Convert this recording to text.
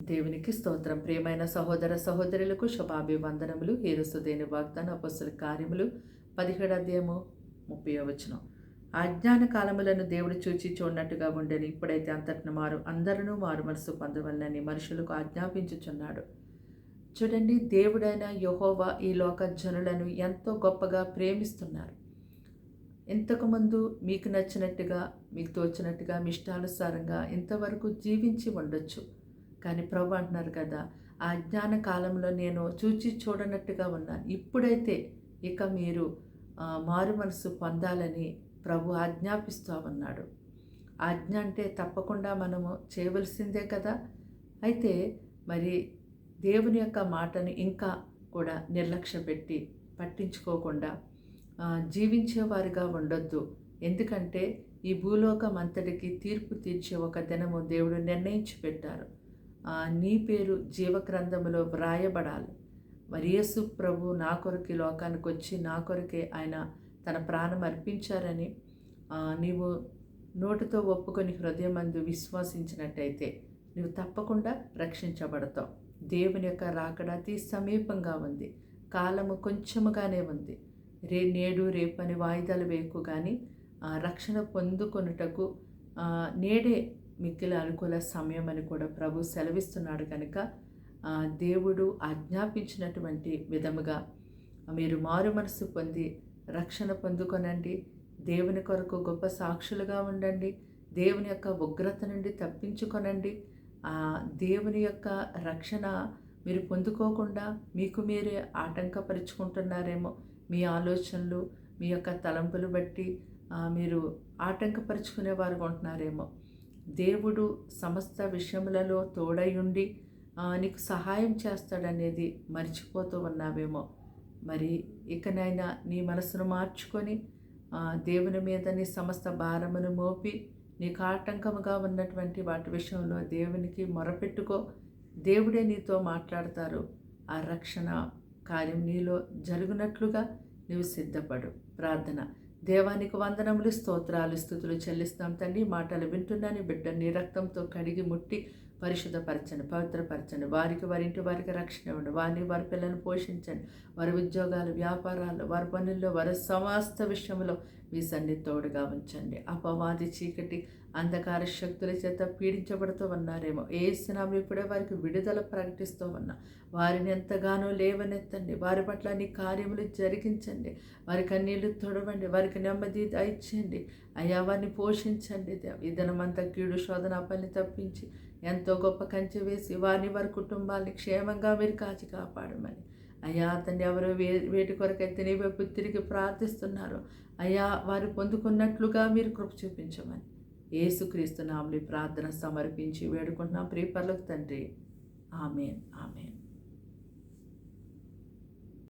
దేవునికి స్తోత్రం. ప్రియమైన సహోదర సహోదరులకు శుభాభివందనములు. యేసుదేని వాగ్దాన అపొస్తలుల కార్యములు 17వ అధ్యాయము 30వ వచనం. అజ్ఞాన కాలములను దేవుడు చూచి చూడనట్టుగా ఉండెను. ఇప్పుడైతే అంతటిని అందరూ మారు మనసు పొందవలనని మనుషులకు ఆజ్ఞాపించుచున్నాడు. చూడండి, దేవుడైన యెహోవా ఈ లోక జనులను ఎంతో గొప్పగా ప్రేమిస్తున్నారు. ఇంతకుముందు మీకు నచ్చినట్టుగా, మీకు తోచినట్టుగా, మీ ఇష్టానుసారంగా ఇంతవరకు జీవించి ఉండొచ్చు. కానీ ప్రభు అంటున్నారు కదా, ఆ అజ్ఞాన కాలంలో నేను చూచి చూడనట్టుగా ఉన్నాను. ఇప్పుడైతే ఇక మీరు మారు మనసు పొందాలని ప్రభు ఆజ్ఞాపిస్తూ ఉన్నాడు. ఆజ్ఞ అంటే తప్పకుండా మనము చేయవలసిందే కదా. అయితే మరి దేవుని యొక్క మాటను ఇంకా కూడా నిర్లక్ష్య పెట్టి పట్టించుకోకుండా జీవించేవారిగా ఉండొద్దు. ఎందుకంటే ఈ భూలోకం అంతటికి తీర్పు తీర్చే ఒక దినము దేవుడు నిర్ణయించి పెట్టారు. నీ పేరు జీవగ్రంథములో వ్రాయబడాలి. మరి యేసు ప్రభు నా కొరకు లోకానికి వచ్చి నా కొరకే ఆయన తన ప్రాణం అర్పించారని నీవు నోటితో ఒప్పుకొని హృదయమందు విశ్వసించినట్టయితే నువ్వు తప్పకుండా రక్షించబడతావు. దేవుని యొక్క రాకడ అతి సమీపంగా ఉంది. కాలము కొంచెముగానే ఉంది. నేడు రేపని వాయిదాలు వేయకు, కానీ రక్షణ పొందుకొనుటకు నేడే మిక్కిలి అనుకూల సమయం అని కూడా ప్రభు సెలవిస్తున్నాడు. కనుక దేవుడు ఆజ్ఞాపించినటువంటి విధముగా మీరు మారు మనసు పొంది రక్షణ పొందుకొనండి. దేవుని కొరకు గొప్ప సాక్షులుగా ఉండండి. దేవుని యొక్క ఉగ్రత నుండి తప్పించుకొనండి. దేవుని యొక్క రక్షణ మీరు పొందుకోకుండా మీకు మీరే ఆటంకపరుచుకుంటున్నారేమో. మీ ఆలోచనలు, మీ యొక్క తలంపులు బట్టి మీరు ఆటంకపరుచుకునేవారు ఉంటున్నారేమో. దేవుడు సమస్త విషయములలో తోడై ఉండి నీకు సహాయం చేస్తాడనేది మర్చిపోతూ ఉన్నావేమో. మరి ఇకనైనా నీ మనసును మార్చుకొని దేవుని మీద నీ సమస్త భారమును మోపి నీకు ఆటంకముగా ఉన్నటువంటి వాటి విషయంలో దేవునికి మొరపెట్టుకో. దేవుడే నీతో మాట్లాడతారు. ఆ రక్షణ కార్యం నీలో జరుగునట్లుగా నీవు సిద్ధపడు. ప్రార్థన. దేవానికి వందనములు, స్తోత్రాలు, స్తుతులు చెల్లిస్తాం తండ్రి. మాటలు వింటున్నాను బిడ్డ నీ రక్తంతో కడిగి ముట్టి పరిశుద్ధపరచండి, పవిత్రపరచండి. వారి ఇంటి వారికి రక్షణ ఇవ్వండి. వారి పిల్లలను పోషించండి. వారి ఉద్యోగాలు, వ్యాపారాలు, వారి పనుల్లో, వారి సమస్త విషయంలో మీ సన్నిధి తోడుగా ఉంచండి. అపవాది చీకటి అంధకార శక్తుల చేత పీడించబడుతూ ఉన్నారేమో. ఏసునామం ఇప్పుడే వారికి విడుదల ప్రకటిస్తూ ఉన్నా. వారిని ఎంతగానో లేవనెత్తండి. వారి పట్ల నీ కార్యములు జరిగించండి. వారి కన్నీళ్లు తొడవండి. వారికి నెమ్మది దయచేయండి. అయ్యా, వారిని పోషించండి. ఈ దినమంతా కీడు శోధన పని తప్పించి ఎంతో గొప్ప కంచె వేసి వారిని, వారి కుటుంబాన్ని క్షేమంగా మీరు కాచి కాపాడమని అయ్యా, తండ్రి, ఎవరో వేటి కొరకైతే నీ వైపు తిరిగి ప్రార్థిస్తున్నారు అయ్యా, వారు పొందుకున్నట్లుగా మీరు కృప చూపించమని యేసుక్రీస్తు నామములో ప్రార్థన సమర్పించి వేడుకుంటున్నాం ప్రియ పరలోక తండ్రి. ఆమేన్, ఆమేన్.